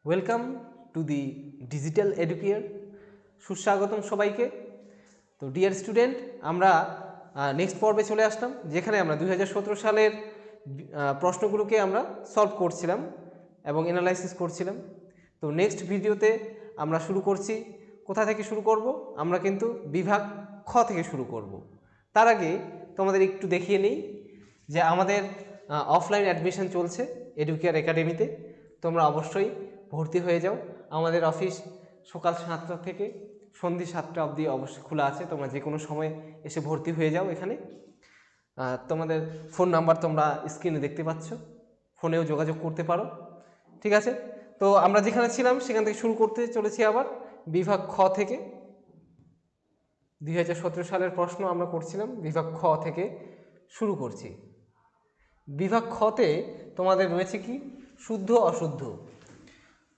Welcome to the digital educare. সুস্বাগতম সবাইকে। তো ডিয়ার স্টুডেন্ট, আমরা নেক্সট পর্বে চলে আসলাম, যেখানে আমরা 2017 সালের প্রশ্নগুলোকে আমরা সলভ করছিলাম এবং অ্যানালাইসিস করছিলাম। তো নেক্সট ভিডিওতে আমরা শুরু করছি। কোথা থেকে শুরু করব? আমরা কিন্তু বিভাগ খ থেকে শুরু করব। তার আগে তোমাদের একটু দেখিয়ে নিই যে আমাদের অফলাইন অ্যাডমিশন চলছে এডুকেয়ার একাডেমিতে। তোমরা অবশ্যই ভর্তি হয়ে যাও। আমাদের অফিস সকাল 7টা থেকে সন্ধ্যে 7টা অবধি অবশ্যই খোলা আছে। তোমরা যে কোনো সময় এসে ভর্তি হয়ে যাও এখানে। তোমাদের ফোন নাম্বার তোমরা স্ক্রিনে দেখতে পাচ্ছ, ফোনেও যোগাযোগ করতে পারো। ঠিক আছে, তো আমরা যেখানে ছিলাম সেখান থেকে শুরু করতে চলেছি আবার বিভাগ খ থেকে। 2017 সালের প্রশ্ন আমরা করছিলাম, বিভাগ খ থেকে শুরু করছি। বিভাগ খতে তোমাদের রয়েছে কি? শুদ্ধ অশুদ্ধ।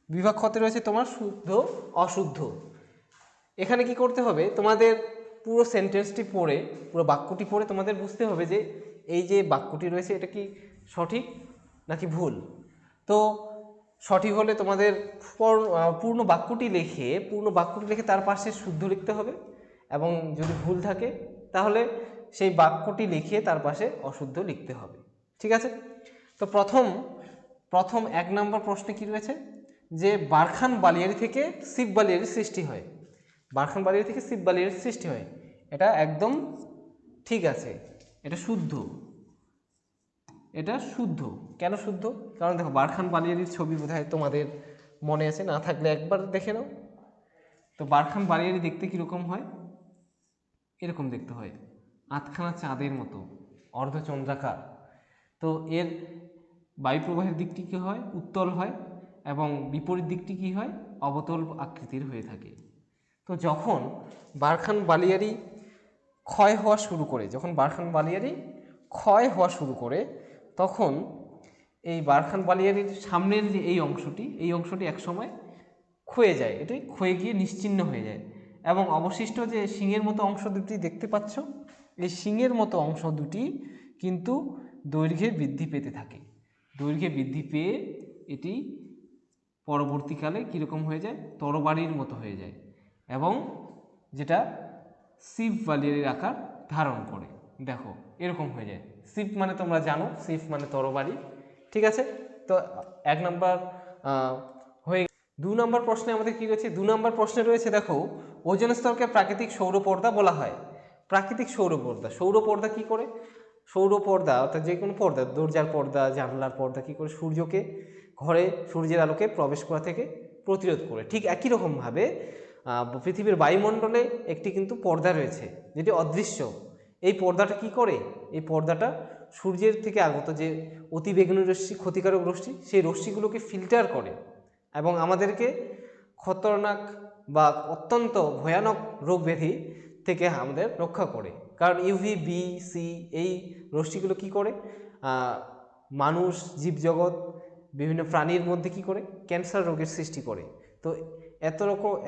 বিভাগ খতে রয়েছে তোমার শুদ্ধ অশুদ্ধ। এখানে কি করতে হবে? তোমাদের পুরো সেন্টেন্সটি পড়ে, পুরো বাক্যটি পড়ে তোমাদের বুঝতে হবে যে এই যে বাক্যটি রয়েছে এটা কি সঠিক নাকি ভুল। তো সঠিক হলে তোমাদের পূর্ণ বাক্যটি লিখে তার পাশে শুদ্ধ লিখতে হবে, এবং যদি ভুল থাকে তাহলে সেই বাক্যটি লিখে তার পাশে অশুদ্ধ লিখতে হবে। ঠিক আছে, তো প্রথম 1 নম্বর প্রশ্নে কি রয়েছে? যে বারখান বালিয়াড়ি থেকে শিব বালিয়াড়ির সৃষ্টি হয়। বারখান বালিয়াড়ি থেকে শিব বালিয়াড়ির সৃষ্টি হয়, এটা একদম ঠিক আছে, এটা শুদ্ধ। এটা শুদ্ধ। কেন শুদ্ধ? কারণ দেখো, বারখান বালিয়াড়ির ছবি বোধহয় তোমাদের মনে আছে, না থাকলে একবার দেখে নাও। তো বারখান বালিয়াড়ি দেখতে কীরকম হয়? এরকম দেখতে হয়, আধখানা চাঁদের মতো, অর্ধচন্দ্রাকার। তো এর বায়ু প্রবাহের দিকটি কী হয়? উত্তল হয়, এবং বিপরীত দিকটি কী হয়? অবতল আকৃতির হয়ে থাকে। তো যখন বারখান বালিয়াড়ি ক্ষয় হওয়া শুরু করে, তখন এই বারখান বালিয়াড়ির সামনের যে এই অংশটি একসময় ক্ষয়ে যায়, এটি ক্ষয়ে গিয়ে নিশ্চিহ্ন হয়ে যায়, এবং অবশিষ্ট যে শিঙের মতো অংশ দুটি দেখতে পাচ্ছ, এই শিঙের মতো অংশ দুটি কিন্তু দৈর্ঘ্যে বৃদ্ধি পেতে থাকে। দৈর্ঘ্যে বৃদ্ধি পেয়ে এটি পরবর্তীকালে কীরকম হয়ে যায়? তরবারির মতো হয়ে যায়, এবং যেটা শিব বালিয়াড়ির আকার ধারণ করে। দেখো, এরকম হয়ে যায়। শিব মানে তোমরা জানো, শিব মানে তরবারি। ঠিক আছে, তো 1 নম্বর হয়ে। 2 নম্বর প্রশ্নে আমাদের কি রয়েছে? 2 নম্বর প্রশ্নে রয়েছে, দেখো, ওজোন স্তরকে প্রাকৃতিক সৌরপর্দা বলা হয়। প্রাকৃতিক সৌরপর্দা কি করে? সৌরপর্দা অর্থাৎ যে কোনো পর্দা, দরজার পর্দা, জানলার পর্দা কি করে? সূর্যের আলোকে প্রবেশ করা থেকে প্রতিরোধ করে। ঠিক একই রকমভাবে পৃথিবীর বায়ুমণ্ডলে একটি কিন্তু পর্দা রয়েছে, যেটি অদৃশ্য। এই পর্দাটা কি করে? এই পর্দাটা সূর্যের থেকে আগত যে অতিবেগুনি রশ্মি, ক্ষতিকারক রশ্মি, সেই রশ্মিগুলোকে ফিল্টার করে এবং আমাদেরকে খতরনাক বা অত্যন্ত ভয়ানক রোগ ব্যাধি থেকে আমাদের রক্ষা করে। কারণ ইউভি বি সি এই রশ্মিগুলো কি করে? মানুষ, জীবজগৎ, বিভিন্ন প্রাণীর মধ্যে কি করে? ক্যান্সার রোগের সৃষ্টি করে। তো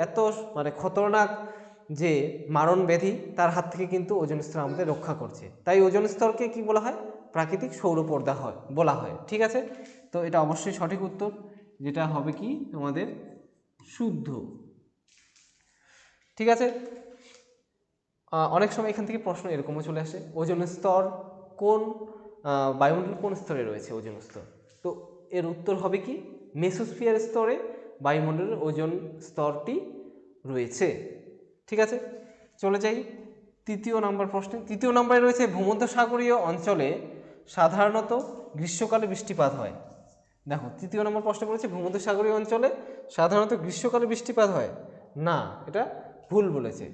এত মানে খতরনাক যে মারণ ব্যাধি, তার হাত থেকে কিন্তু ওজোন স্তর আমাদের রক্ষা করছে। তাই ওজোন স্তরকে কি বলা হয়? প্রাকৃতিক সৌরপর্দা বলা হয়। ঠিক আছে, তো এটা অবশ্যই সঠিক উত্তর, যেটা হবে কি আমাদের শুদ্ধ। ঠিক আছে, অনেক সময় এখান থেকে প্রশ্ন এরকমও চলে আসে, ওজোন স্তর কোন বায়ুমণ্ডল কোন স্তরে রয়েছে ওজোন স্তর? তো এর উত্তর হবে কি? মেসোস্ফিয়ার স্তরে বায়ুমণ্ডলের ওজোন স্তরটি রয়েছে। ঠিক আছে, চলে যাই 3য় নম্বর প্রশ্নে। 3য় নম্বরে রয়েছে, ভূমধ্যসাগরীয় অঞ্চলে সাধারণত গ্রীষ্মকালে বৃষ্টিপাত হয়। দেখো, 3য় নম্বর প্রশ্ন বলেছে ভূমধ্যসাগরীয় অঞ্চলে সাধারণত গ্রীষ্মকালে বৃষ্টিপাত হয়। না, এটা ভুল বলেছে।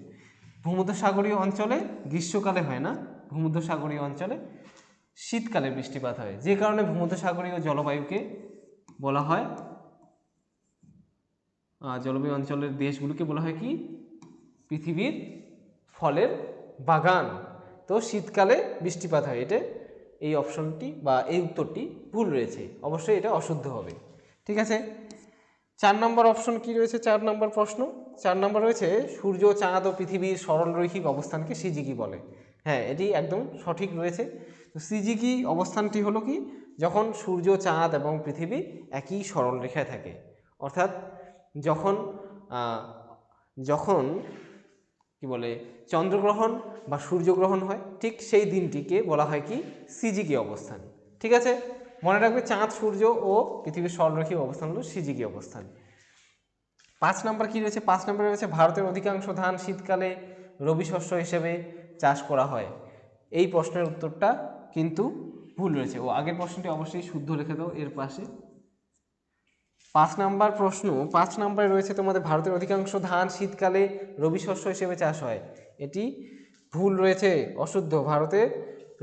ভূমধ্যসাগরীয় অঞ্চলে গ্রীষ্মকালে হয় না, ভূমধ্যসাগরীয় অঞ্চলে শীতকালে বৃষ্টিপাত হয়। যে কারণে ভূমধ্যসাগরীয় জলবায়ুকে বলা হয়, জলবায়ু অঞ্চলের দেশগুলোকে বলা হয় কি? পৃথিবীর ফলের বাগান। তো শীতকালে বৃষ্টিপাত হয়, এটা এই অপশনটি বা এই উত্তরটি ভুল রয়েছে, অবশ্যই এটা অশুদ্ধ হবে। ঠিক আছে, 4 নম্বর অপশন কি রয়েছে? 4 নম্বর প্রশ্ন, 4 নম্বর রয়েছে, সূর্য, চাঁদ ও পৃথিবীর সরলরৈখিক অবস্থানকে সিজিকি বলে। হ্যাঁ, এটি একদম সঠিক রয়েছে। তো সিজিকি অবস্থানটি হলো কি? যখন সূর্য, চাঁদ এবং পৃথিবী একই সরলরেখায় থাকে, অর্থাৎ যখন যখন কি বলে চন্দ্রগ্রহণ বা সূর্যগ্রহণ হয়, ঠিক সেই দিনটিকে বলা হয় কি সিজিকি অবস্থান। ঠিক আছে, মনে রাখবে চাঁদ, সূর্য ও পৃথিবীর সরলরেখীয় অবস্থান হলো সিজিকি অবস্থান। 5 নম্বর কি রয়েছে? 5 নম্বরে রয়েছে ভারতের অধিকাংশ ধান শীতকালে রবি শস্য হিসেবে চাষ করা হয়। এই প্রশ্নের উত্তরটা কিন্তু ভুল রয়েছে। ও আগের প্রশ্নটি অবশ্যই শুদ্ধ লিখে দাও এর পাশে। 5 নম্বর প্রশ্ন, 5 নম্বরে রয়েছে তোমাদের ভারতের অধিকাংশ ধান শীতকালে রবি শস্য হিসেবে চাষ হয়। এটি ভুল রয়েছে, অশুদ্ধ। ভারতে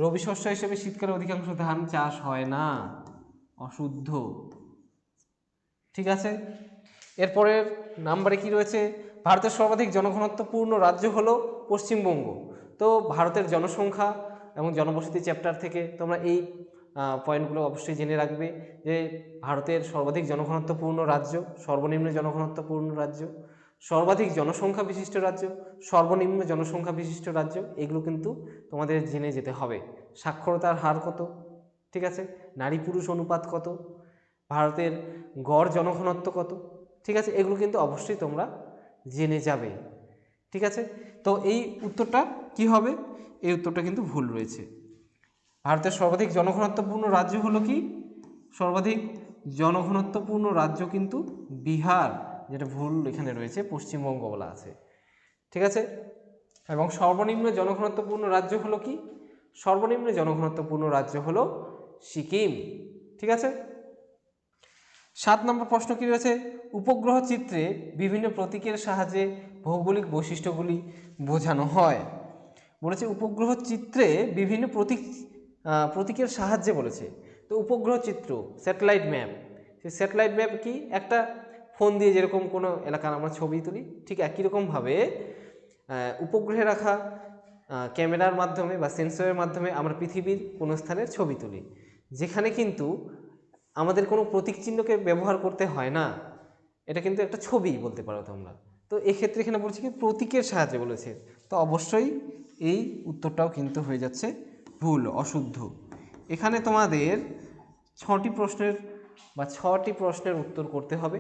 রবি শস্য হিসেবে শীতকালে অধিকাংশ ধান চাষ হয় না, অশুদ্ধ। ঠিক আছে, এরপরের নাম্বারে কি রয়েছে? ভারতের সর্বাধিক জনঘনত্বপূর্ণ রাজ্য হলো পশ্চিমবঙ্গ। তো ভারতের জনসংখ্যা এবং জনবসতি চ্যাপ্টার থেকে তোমরা এই পয়েন্টগুলো অবশ্যই জেনে রাখবে যে ভারতের সর্বাধিক জনঘনত্বপূর্ণ রাজ্য, সর্বনিম্ন জনঘনত্বপূর্ণ রাজ্য, সর্বাধিক জনসংখ্যা বিশিষ্ট রাজ্য, সর্বনিম্ন জনসংখ্যা বিশিষ্ট রাজ্য, এগুলো কিন্তু তোমাদের জেনে যেতে হবে। সাক্ষরতার হার কত, ঠিক আছে, নারী পুরুষ অনুপাত কত, ভারতের গড় জনঘনত্ব কত, ঠিক আছে, এগুলো কিন্তু অবশ্যই তোমরা জেনে যাবে। ঠিক আছে, তো এই উত্তরটা কি হবে? এই উত্তরটা কিন্তু ভুল রয়েছে। ভারতের সর্বাধিক জনঘনত্বপূর্ণ রাজ্য হলো কি? সর্বাধিক জনঘনত্বপূর্ণ রাজ্য কিন্তু বিহার, যেটা ভুল এখানে রয়েছে, পশ্চিমবঙ্গ বলা আছে। ঠিক আছে, এবং সর্বনিম্ন জনঘনত্বপূর্ণ রাজ্য হলো কি? সর্বনিম্ন জনঘনত্বপূর্ণ রাজ্য হলো সিকিম। ঠিক আছে, 7 নম্বর প্রশ্ন কি রয়েছে? উপগ্রহ চিত্রে বিভিন্ন প্রতীকের সাহায্যে ভৌগোলিক বৈশিষ্ট্যগুলি বোঝানো হয়। বলেছে উপগ্রহ চিত্রে বিভিন্ন প্রতীকের সাহায্যে বলেছে। তো উপগ্রহ চিত্র, স্যাটেলাইট ম্যাপ, সেই স্যাটেলাইট ম্যাপ কি? একটা ফোন দিয়ে যেরকম কোনো এলাকার আমরা ছবি তুলি, ঠিক একই রকমভাবে উপগ্রহে রাখা ক্যামেরার মাধ্যমে বা সেন্সরের মাধ্যমে আমরা পৃথিবীর কোনো স্থানের ছবি তুলি, যেখানে কিন্তু আমাদের কোনো প্রতীক চিহ্নকে ব্যবহার করতে হয় না। এটা কিন্তু একটা ছবি বলতে পারো তোমরা। তো এক্ষেত্রে এখানে বলছি কি প্রতীকের সাহায্যে বলেছে, তো অবশ্যই এই উত্তরটাও কিন্তু হয়ে যাচ্ছে ভুল, অশুদ্ধ। এখানে তোমাদের 6টি প্রশ্নের উত্তর করতে হবে,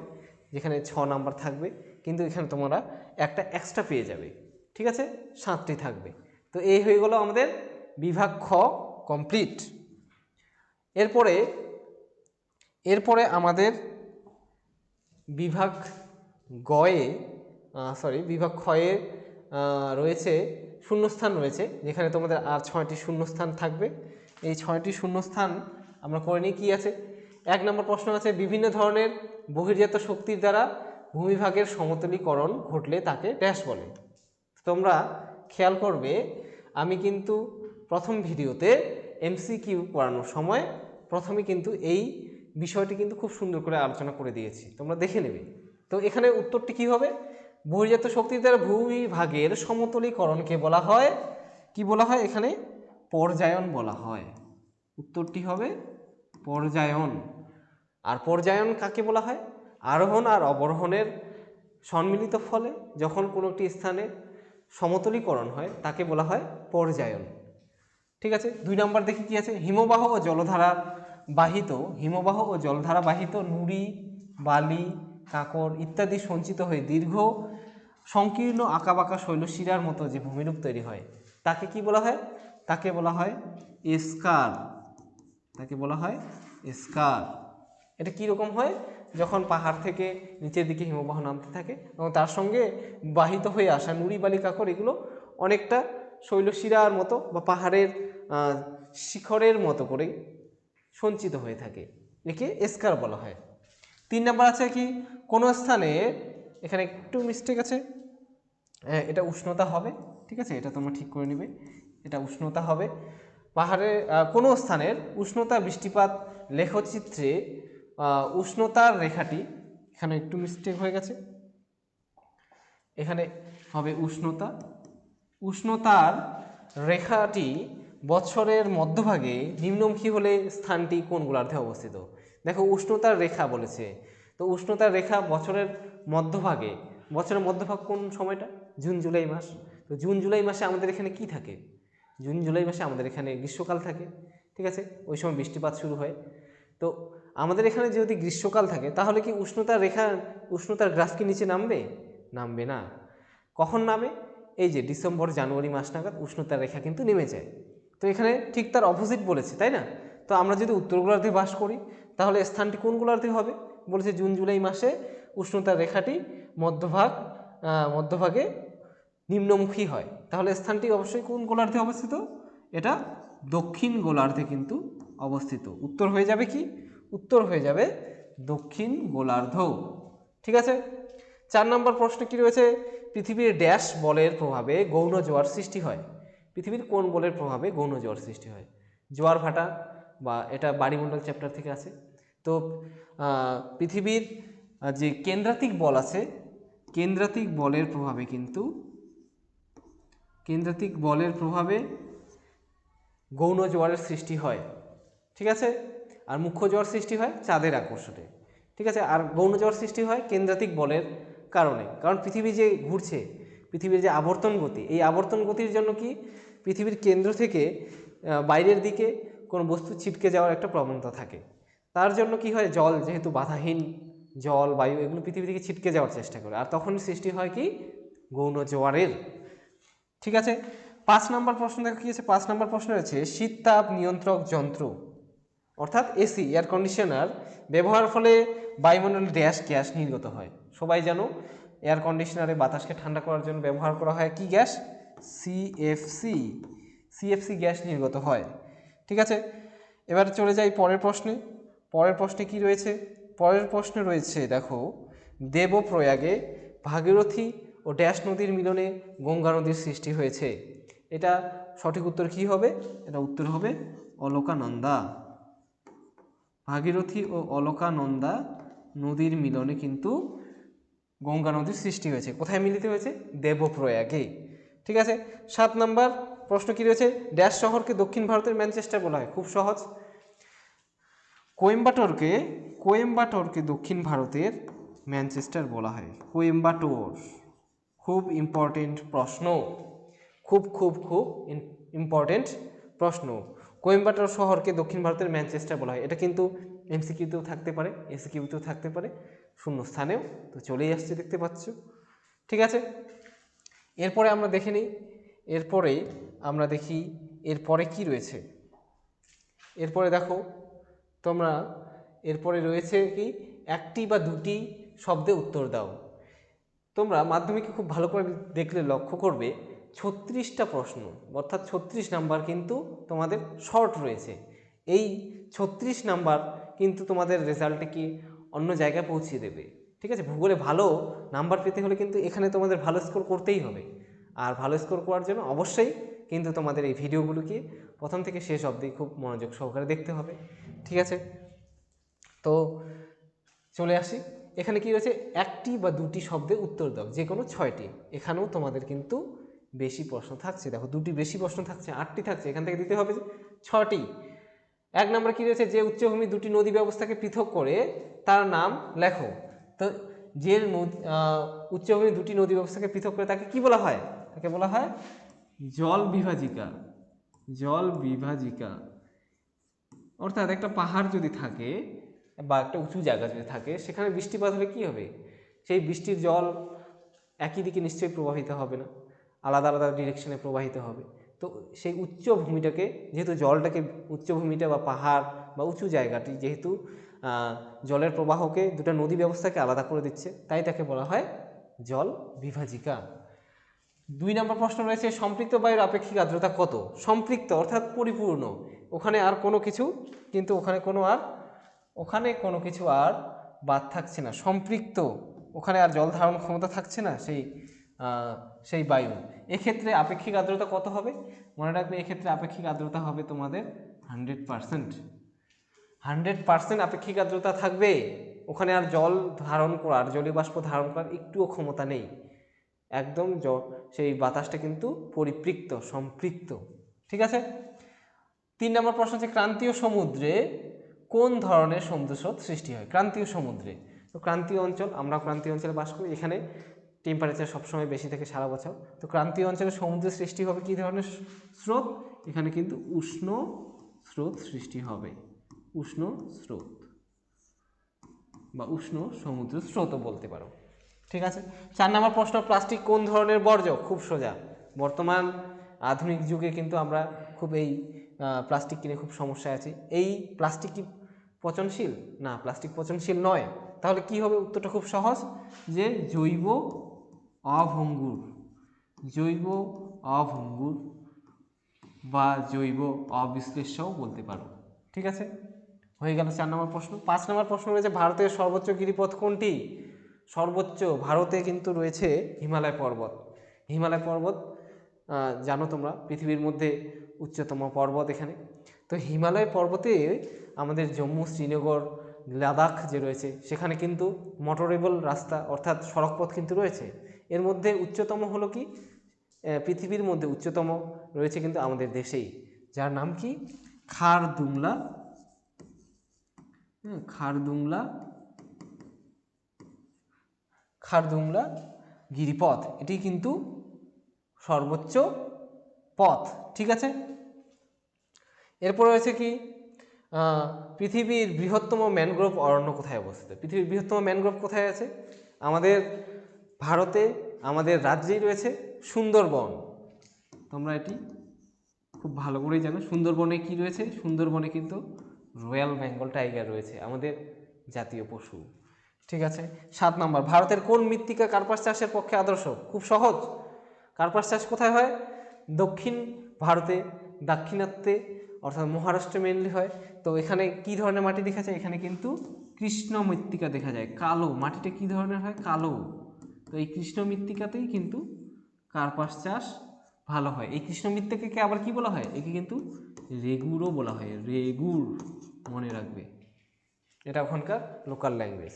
যেখানে 6 নাম্বার থাকবে, কিন্তু এখানে তোমরা একটা এক্সট্রা পেয়ে যাবে। ঠিক আছে, 7টি থাকবে। তো এই হয়ে গেল আমাদের বিভাগ খ কমপ্লিট। এরপরে আমাদের বিভাগ বিভাগ খয়ে রয়েছে শূন্যস্থান রয়েছে, যেখানে তোমাদের আর 6টি শূন্যস্থান থাকবে। এই 6টি শূন্যস্থান আমরা করে নিই। কী আছে? 1 নম্বর প্রশ্ন আছে, বিভিন্ন ধরনের বহির্জাত শক্তির দ্বারা ভূমিভাগের সমতলীকরণ ঘটলে তাকে ড্যাশ বলে। তোমরা খেয়াল করবে, আমি কিন্তু প্রথম ভিডিওতে এমসিকিউ পড়ানোর সময় প্রথমে কিন্তু এই বিষয়টি কিন্তু খুব সুন্দর করে আলোচনা করে দিয়েছি, তোমরা দেখে নেবে। তো এখানে উত্তরটি কি হবে? বহির্জাত শক্তির দ্বারা ভূমিভাগের সমতলীকরণকে বলা হয় কি বলা হয়? এখানে পর্যায়ন বলা হয়। উত্তরটি হবে পর্যায়ন। আর পর্যায়ন কাকে বলা হয়? আরোহণ আর অবরোহণের সম্মিলিত ফলে যখন কোনো একটি স্থানে সমতলীকরণ হয় তাকে বলা হয় পর্যায়ন। ঠিক আছে, 2 নম্বর দেখি কি আছে? হিমবাহ ও জলধারা বাহিত নুড়ি, বালি, কাঁকর ইত্যাদি সঞ্চিত হয়ে দীর্ঘ সংকীর্ণ আঁকাবাঁকা শৈলশিরার মতো যে ভূমিরূপ তৈরি হয় তাকে কি বলা হয়? তাকে বলা হয় এস্কার। এটা কীরকম হয়? যখন পাহাড় থেকে নিচের দিকে হিমবাহ নামতে থাকে এবং তার সঙ্গে বাহিত হয়ে আসা নুড়ি, বালি, কাঁকর এগুলো অনেকটা শৈলশিরার মতো বা পাহাড়ের শিখরের মতো করে সঞ্চিত হয়ে থাকে, একে এস্কার বলা হয়। 3 নম্বর আছে কি? কোনো স্থানে, এখানে একটু মিস্টেক আছে, এটা উষ্ণতা হবে। ঠিক আছে, এটা তোমরা ঠিক করে নিবে, এটা উষ্ণতা হবে। পাহাড়ে কোনো স্থানের উষ্ণতা বৃষ্টিপাত লেখচিত্রে উষ্ণতার রেখাটি, এখানে একটু মিস্টেক হয়ে গেছে, এখানে হবে উষ্ণতার রেখাটি বৎসরের মধ্যভাগে নিম্নমুখী হলে স্থানটি কোন গোলার্ধে অবস্থিত? দেখো উষ্ণতার রেখা বলেছে, তো উষ্ণতার রেখা বছরের মধ্যভাগ কোন সময়টা? জুন জুলাই মাস। তো জুন জুলাই মাসে আমাদের এখানে কি থাকে? জুন জুলাই মাসে আমাদের এখানে গ্রীষ্মকাল থাকে। ঠিক আছে, ওই সময় বৃষ্টিপাত শুরু হয়। তো আমাদের এখানে যদি গ্রীষ্মকাল থাকে তাহলে কি উষ্ণতার গ্রাফ কি নিচে নামবে? নামবে না। কখন নামে? এই যে ডিসেম্বর জানুয়ারি মাস নাগাদ উষ্ণতার রেখা কিন্তু নেমে যায়। তো এখানে ঠিক তার অপোজিট বলেছে, তাই না? তো আমরা যদি উত্তর গোলার্ধে বাস করি তাহলে স্থানটি কোন গোলার্ধে হবে? বলেছে জুন জুলাই মাসে উষ্ণতার রেখাটি মধ্যভাগে নিম্নমুখী হয়, তাহলে স্থানটি অবশ্যই কোন গোলার্ধে অবস্থিত? এটা দক্ষিণ গোলার্ধে কিন্তু অবস্থিত। উত্তর হয়ে যাবে কি? উত্তর হয়ে যাবে দক্ষিণ গোলার্ধ। ঠিক আছে। 4 নম্বর প্রশ্ন কি রয়েছে? পৃথিবীর ড্যাশ বলের প্রভাবে গৌণ জোয়ার সৃষ্টি হয়? পৃথিবীর কোন বলের প্রভাবে গৌণ জোয়ার সৃষ্টি হয়? জোয়ার ভাটা, বা এটা বায়ুমণ্ডল চ্যাপ্টার থেকে আছে। তো পৃথিবীর যে কেন্দ্রাতিক বল আছে, কেন্দ্রাতিক বলের প্রভাবে গৌণ জোয়ারের সৃষ্টি হয়। ঠিক আছে। আর মুখ্য জোয়ার সৃষ্টি হয় চাঁদের আকর্ষণে। ঠিক আছে। আর গৌণ জোয়ার সৃষ্টি হয় কেন্দ্রাতিক বলের কারণে, কারণ পৃথিবী যে ঘুরছে, পৃথিবীর যে আবর্তন গতি, এই আবর্তন গতির জন্য কি পৃথিবীর কেন্দ্র থেকে বাইরের দিকে কোনো বস্তু ছিটকে যাওয়ার একটা প্রবণতা থাকে। তার জন্য কি হয়, জল যেহেতু বাধাহীন, জল বায়ু এগুলো পৃথিবী থেকে ছিটকে যাওয়ার চেষ্টা করে, আর তখন সৃষ্টি হয় কি গৌণ জোয়ারের। ঠিক আছে। 5 নম্বর প্রশ্ন দেখো কি আছে। 5 নম্বর প্রশ্ন রয়েছে শীত তাপ নিয়ন্ত্রক যন্ত্র অর্থাৎ এসি এয়ার কন্ডিশনার ব্যবহার ফলে বায়ুমণ্ডলে ড্যাশ গ্যাস নির্গত হয়। সবাই জানো এয়ার কন্ডিশনারে বাতাসকে ঠান্ডা করার জন্য ব্যবহার করা হয় কি গ্যাস? সিএফসি গ্যাস নির্গত হয়। ঠিক আছে। এবার চলে যাই পরের প্রশ্নে। পরের প্রশ্নে কি রয়েছে? পরের প্রশ্নে রয়েছে দেখো, দেবপ্রয়াগে ভাগীরথী ও ড্যাশ নদীর মিলনে গঙ্গা নদীর সৃষ্টি হয়েছে। এটা সঠিক উত্তর কি হবে? এটা উত্তর হবে অলকানন্দা। ভাগীরথী ও অলকানন্দা নদীর মিলনে কিন্তু গঙ্গা নদীর সৃষ্টি হয়েছে। কোথায় মিলিত হয়েছে? দেবপ্রয়াগে। ঠিক আছে। 7 নম্বর প্রশ্ন কি রয়েছে? ড্যাশ শহরকে দক্ষিণ ভারতের ম্যানচেস্টার বলা হয়। খুব সহজ। কোয়েম্বাটোরকে দক্ষিণ ভারতের ম্যানচেস্টার বলা হয়। কোয়েম্বাটোর খুব ইম্পর্টেন্ট প্রশ্ন, খুব ইম্পর্টেন্ট প্রশ্ন। কোয়েম্বাটোর শহরকে দক্ষিণ ভারতের ম্যানচেস্টার বলা হয়। এটা কিন্তু এমসিকিউতেও থাকতে পারে, এসিকিউতেও থাকতে পারে, শূন্য স্থানেও তো চলেই আসছে, দেখতে পাচ্ছ। ঠিক আছে। এরপরে আমরা দেখে নিই, এরপরে কি রয়েছে। এরপরে দেখো তোমরা, এরপরে রয়েছে কি একটি বা দুটি শব্দে উত্তর দাও। তোমরা মাধ্যমিকে খুব ভালো করে দেখলে লক্ষ্য করবে 36টা প্রশ্ন, অর্থাৎ 36 নাম্বার কিন্তু তোমাদের শর্ট রয়েছে। এই 36 নাম্বার কিন্তু তোমাদের রেজাল্টে কি অন্য জায়গায় পৌঁছে দেবে। ঠিক আছে। ভূগোলে ভালো নাম্বার পেতে হলে কিন্তু এখানে তোমাদের ভালো স্কোর করতেই হবে। আর ভালো স্কোর করার জন্য অবশ্যই কিন্তু তোমাদের এই ভিডিওগুলোকে প্রথম থেকে শেষ অবধি খুব মনোযোগ সহকারে দেখতে হবে। ঠিক আছে। তো চলে আসি, এখানে কি রয়েছে? একটি বা দুটি শব্দে উত্তর দাও, যে কোনো 6টি। এখানেও তোমাদের কিন্তু বেশি প্রশ্ন থাকছে। দেখো দুটি বেশি প্রশ্ন থাকছে, 8টি থাকছে, এখান থেকে দিতে হবে 6টি। 1 নম্বর কি রয়েছে? যে উচ্চভূমি দুটি নদী ব্যবস্থাকে পৃথক করে তার নাম লেখো। তো যে উচ্চভূমি দুটি নদী ব্যবস্থাকে পৃথক করে তাকে কি বলা হয়? তাকে বলা হয় জল বিভাজিকা। অর্থাৎ একটা পাহাড় যদি থাকে বা একটা উঁচু জায়গা যদি থাকে, সেখানে বৃষ্টিপাত হলে কি হবে? সেই বৃষ্টির জল একই দিকে নিশ্চয়ই প্রবাহিত হবে না, আলাদা আলাদা ডিরেকশনে প্রবাহিত হবে। তো সেই উচ্চভূমিটাকে, যেহেতু জলটাকে, উচ্চভূমিটা বা পাহাড় বা উঁচু জায়গাটি যেহেতু জলের প্রবাহকে, দুটো নদী ব্যবস্থাকে আলাদা করে দিচ্ছে, তাই তাকে বলা হয় জল বিভাজিকা। 2 নম্বর প্রশ্ন রয়েছে সম্পৃক্ত বায়ুর আপেক্ষিক আর্দ্রতা কত? সম্পৃক্ত অর্থাৎ পরিপূর্ণ, ওখানে আর কোনো কিছু, কিন্তু ওখানে কোনো কিছু আর বাদ থাকছে না। সম্পৃক্ত, ওখানে আর জল ধারণ ক্ষমতা থাকছে না সেই বায়ু। এক্ষেত্রে আপেক্ষিক আর্দ্রতা কত হবে? মনে রাখবে, এক্ষেত্রে আপেক্ষিক আর্দ্রতা হবে তোমাদের 100%। 100% আপেক্ষিক আর্দ্রতা থাকবে। ওখানে আর জল ধারণ করার, জলীয় বাষ্প ধারণ করার একটুও ক্ষমতা নেই। একদম সেই বাতাসটা কিন্তু পরিপৃক্ত, সম্পৃক্ত। ঠিক আছে। 3 নম্বর প্রশ্ন হচ্ছে ক্রান্তীয় সমুদ্রে কোন ধরনের সমুদ্রস্রোত সৃষ্টি হয়? ক্রান্তীয় সমুদ্রে, তো ক্রান্তীয় অঞ্চল, আমরা ক্রান্তীয় অঞ্চলে বাস করি, এখানে টেম্পারেচার সবসময় বেশি থাকে সারা বছর। তো ক্রান্তীয় অঞ্চলে সমুদ্রের সৃষ্টি হবে কী ধরনের স্রোত? এখানে কিন্তু উষ্ণ স্রোত সৃষ্টি হবে, উষ্ণ স্রোত। বা উষ্ণ সমুদ্র স্রোতও বলতে পারো। ঠিক আছে। 4 নম্বর প্রশ্ন, প্লাস্টিক কোন ধরনের বর্জ্য? খুব সোজা। বর্তমান আধুনিক যুগে কিন্তু আমরা খুব এই প্লাস্টিক কিনে খুব সমস্যায় আছি। এই প্লাস্টিক কি পচনশীল? না, প্লাস্টিক পচনশীল নয়। তাহলে কি হবে? উত্তরটা খুব সহজ, যে জৈব অভঙ্গুর, জৈব অভঙ্গুর বা জৈব অবিশ্লেষ্যও বলতে পারো। ঠিক আছে, হয়ে গেল 4 নম্বর প্রশ্ন। 5 নম্বর প্রশ্ন রয়েছে, ভারতের সর্বোচ্চ গিরিপথ কোনটি? সর্বোচ্চ ভারতে কিন্তু রয়েছে হিমালয় পর্বত। হিমালয় পর্বত জানো তোমরা পৃথিবীর মধ্যে উচ্চতম পর্বত এখানে। তো হিমালয় পর্বতে আমাদের জম্মু, শ্রীনগর, লাদাখ যে রয়েছে সেখানে কিন্তু মোটরেবল রাস্তা অর্থাৎ সড়কপথ কিন্তু রয়েছে। এর মধ্যে উচ্চতম হলো কি, পৃথিবীর মধ্যে উচ্চতম রয়েছে কিন্তু আমাদের দেশেই, যার নাম কি? খারদুংলা, খারদুংলা, খারদুংলা গিরিপথ। এটি কিন্তু সর্বোচ্চ পথ। ঠিক আছে। এরপর রয়েছে কি, পৃথিবীর বৃহত্তম ম্যানগ্রোভ অরণ্য কোথায় অবস্থিত? পৃথিবীর বৃহত্তম ম্যানগ্রোভ কোথায় আছে? আমাদের ভারতে, আমাদের রাজ্যেই রয়েছে সুন্দরবন। তোমরা এটি খুব ভালো করেই জানো। সুন্দরবনে কি রয়েছে? সুন্দরবনে কিন্তু রয়্যাল বেঙ্গল টাইগার রয়েছে, আমাদের জাতীয় পশু। ঠিক আছে। 7 নম্বর, ভারতের কোন মৃত্তিকা কার্পাস চাষের পক্ষে আদর্শ? খুব সহজ। কার্পাস চাষ কোথায় হয়? দক্ষিণ ভারতে, দাক্ষিণাত্যে অর্থাৎ মহারাষ্ট্রে মেনলি হয়। তো এখানে কি ধরনের মাটি দেখা যায়? এখানে কিন্তু কৃষ্ণ মৃত্তিকা দেখা যায়, কালো মাটিটা কি ধরনের হয়? কালো। তো এই কৃষ্ণ মৃত্তিকাতেই কিন্তু কার্পাস চাষ ভালো হয়। এই কৃষ্ণ মৃত্তিকাকে আবার কি বলা হয়? একে কিন্তু রেগুরও বলা হয়, রেগুর, মনে রাখবে, এটা ওখানকার লোকাল ল্যাঙ্গুয়েজ।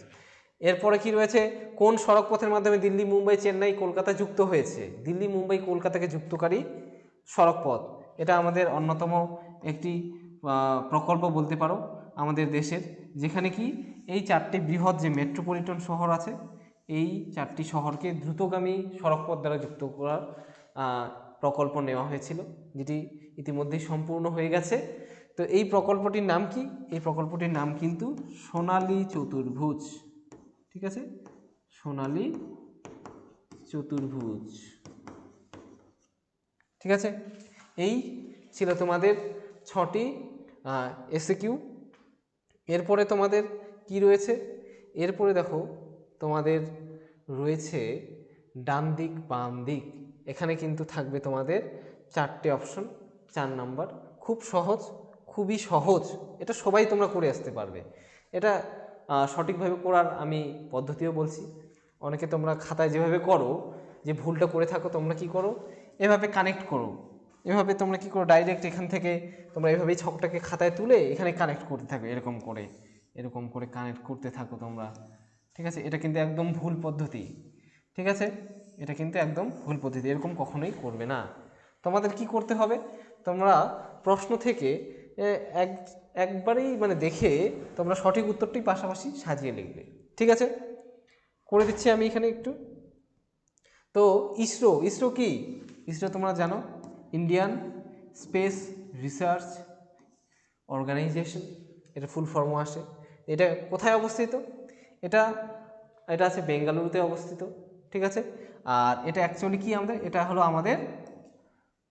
এরপরে কি রয়েছে, কোন সড়ক পথের মাধ্যমে দিল্লি, মুম্বাই, চেন্নাই, কলকাতা যুক্ত হয়েছে? দিল্লি, মুম্বাই, কলকাতাকে যুক্তকারী সড়ক পথ। এটা আমাদের অন্যতম একটি প্রকল্প বলতে পারো আমাদের দেশের, যেখানে কি এই 4টি বৃহৎ যে মেট্রোপলিটন শহর আছে, এই 4টি শহরকে দ্রুতগামী সড়কপথ দ্বারা যুক্ত করার প্রকল্প নেওয়া হয়েছিল, যেটি ইতিমধ্যেই সম্পূর্ণ হয়ে গেছে। তো এই প্রকল্পটির নাম কি? এই প্রকল্পটির নাম কিন্তু সোনালী চতুর্ভুজ। ঠিক আছে, সোনালী চতুর্ভুজ। ঠিক আছে, এই ছিল তোমাদের 6টি এসএকিউ। এরপরে তোমাদের কি রয়েছে? এরপরে দেখো তোমাদের রয়েছে ডান দিক, বাম দিক। এখানে কিন্তু থাকবে তোমাদের 4টে অপশন, 4 নাম্বার। খুব সহজ, খুবই সহজ, এটা সবাই তোমরা করে আসতে পারবে। এটা সঠিকভাবে করার আমি পদ্ধতিও বলছি। অনেকে তোমরা খাতায় যেভাবে করো, যে ভুলটা করে থাকো, তোমরা কি করো, এভাবে কানেক্ট করো। এভাবে তোমরা কি করো, ডাইরেক্ট এখান থেকে তোমরা এভাবেই ছকটাকে খাতায় তুলে এখানে কানেক্ট করতে থাকো, এরকম করে, এরকম করে কানেক্ট করতে থাকো তোমরা। ঠিক আছে, এটা কিন্তু একদম ভুল পদ্ধতি। ঠিক আছে, এটা কিন্তু একদম ভুল পদ্ধতি, এরকম কখনোই করবে না। তোমাদের কি করতে হবে, তোমরা প্রশ্ন থেকে একবারেই মানে দেখে তোমরা সঠিক উত্তরটি পাশাপাশি সাজিয়ে লিখবে। ঠিক আছে, করে দিচ্ছি আমি এখানে একটু। তো ইসরো, ইসরো কি? ইসরো তোমরা জানো, ইন্ডিয়ান স্পেস রিসার্চ অর্গানাইজেশন, এটা ফুল ফর্ম আসে। এটা কোথায় অবস্থিত? এটা এটা আছে বেঙ্গালুরুতে অবস্থিত। ঠিক আছে, আর এটা অ্যাকচুয়ালি কি আমাদের, এটা হলো আমাদের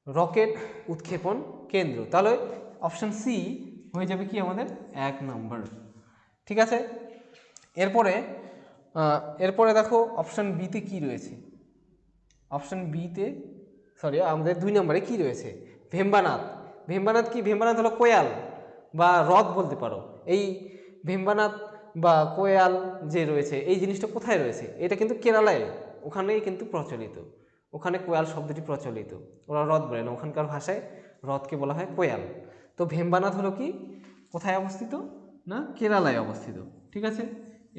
রকেট উৎক্ষেপণ কেন্দ্র। তাহলে অপশান সি হয়ে যাবে কি আমাদের 1 নম্বর। ঠিক আছে, এরপরে দেখো অপশান বিতে কি রয়েছে। অপশান বিতে, সরি, আমাদের 2 নম্বরে কি রয়েছে? ভেম্বানাথ। ভেম্বানাথ কি? ভেম্বানাথ হলো কোয়াল বা হ্রদ বলতে পারো। এই ভেম্বানাথ বা কোয়াল যে রয়েছে, এই জিনিসটা কোথায় রয়েছে? এটা কিন্তু কেরালায়, ওখানেই কিন্তু প্রচলিত, ওখানে কোয়াল শব্দটি প্রচলিত। ওরা হ্রদ বলে না, ওখানকার ভাষায় হ্রদকে বলা হয় কোয়াল। তো ভেম্বানাথ হলো কি, কোথায় অবস্থিত? না, কেরালায় অবস্থিত। ঠিক আছে,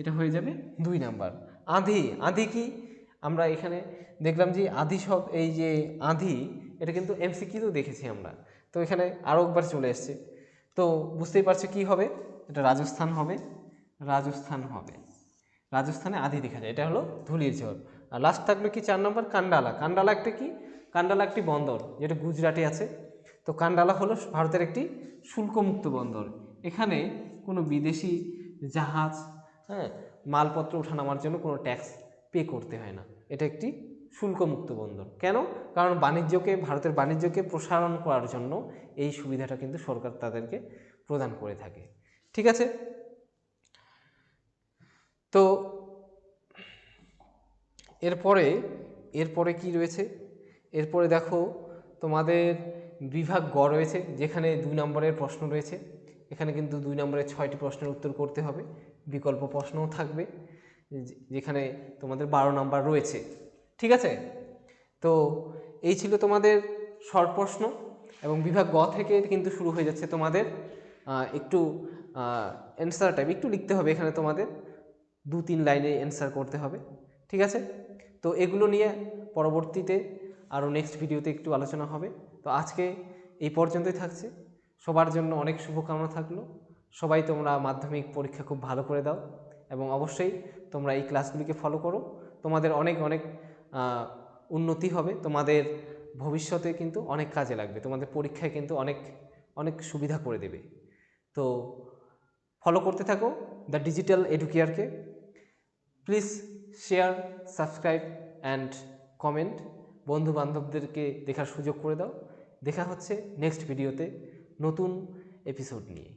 এটা হয়ে যাবে 2 নাম্বার। আঁধি, আঁধি কি? আমরা এখানে দেখলাম যে আঁধি সব, এই যে আঁধি, এটা কিন্তু এমসিকিউতেও দেখেছি আমরা। তো এখানে আরও একবার চলে এসছে, তো বুঝতেই পারছো কি হবে, এটা রাজস্থান হবে, রাজস্থান হবে। রাজস্থানে আঁধি দেখা যায়, এটা হলো ধুলির ঝড়। আর লাস্ট থাকলো কি 4 নম্বর, কান্ডালা। কান্ডালা একটা কি? কান্ডালা একটি বন্দর, যেটা গুজরাটে আছে। তো কান্ডালা হলো ভারতের একটি শুল্কমুক্ত বন্দর। এখানে কোনো বিদেশি জাহাজ, মালপত্র ওঠানামার জন্য কোনো ট্যাক্স পে করতে হয় না। এটা একটি শুল্কমুক্ত বন্দর। কেন? কারণ ভারতের বাণিজ্যকে প্রসারণ করার জন্য এই সুবিধাটা কিন্তু সরকার তাদেরকে প্রদান করে থাকে। ঠিক আছে, তো এরপরে কি রয়েছে? এরপরে দেখো তোমাদের বিভাগ গ রয়েছে, যেখানে 2 নম্বরের প্রশ্ন রয়েছে। এখানে কিন্তু 2 নম্বরের 6টি প্রশ্নের উত্তর করতে হবে, বিকল্প প্রশ্নও থাকবে, যেখানে তোমাদের 12 নম্বর রয়েছে। ঠিক আছে, তো এই ছিল তোমাদের শর্ট প্রশ্ন, এবং বিভাগ গ থেকে কিন্তু শুরু হয়ে যাচ্ছে তোমাদের একটু অ্যান্সার টাইপ একটু লিখতে হবে। এখানে তোমাদের 2-3 লাইনে অ্যান্সার করতে হবে। ঠিক আছে, তো এগুলো নিয়ে পরবর্তীতে আরও নেক্সট ভিডিওতে একটু আলোচনা হবে। তো আজকে এই পর্যন্তই থাকছে। সবার জন্য অনেক শুভকামনা থাকলো। সবাই তোমরা মাধ্যমিক পরীক্ষা খুব ভালো করে দাও, এবং অবশ্যই তোমরা এই ক্লাসগুলিকে ফলো করো। তোমাদের অনেক অনেক উন্নতি হবে, তোমাদের ভবিষ্যতে কিন্তু অনেক কাজে লাগবে, তোমাদের পরীক্ষায় কিন্তু অনেক অনেক সুবিধা করে দেবে। তো ফলো করতে থাকো দ্য ডিজিটাল এডুকেয়ারকে। Please share, subscribe and comment. বন্ধু বান্ধবদেরকে দেখার সুযোগ করে দাও। দেখা হচ্ছে নেক্সট ভিডিওতে নতুন এপিসোড নিয়ে।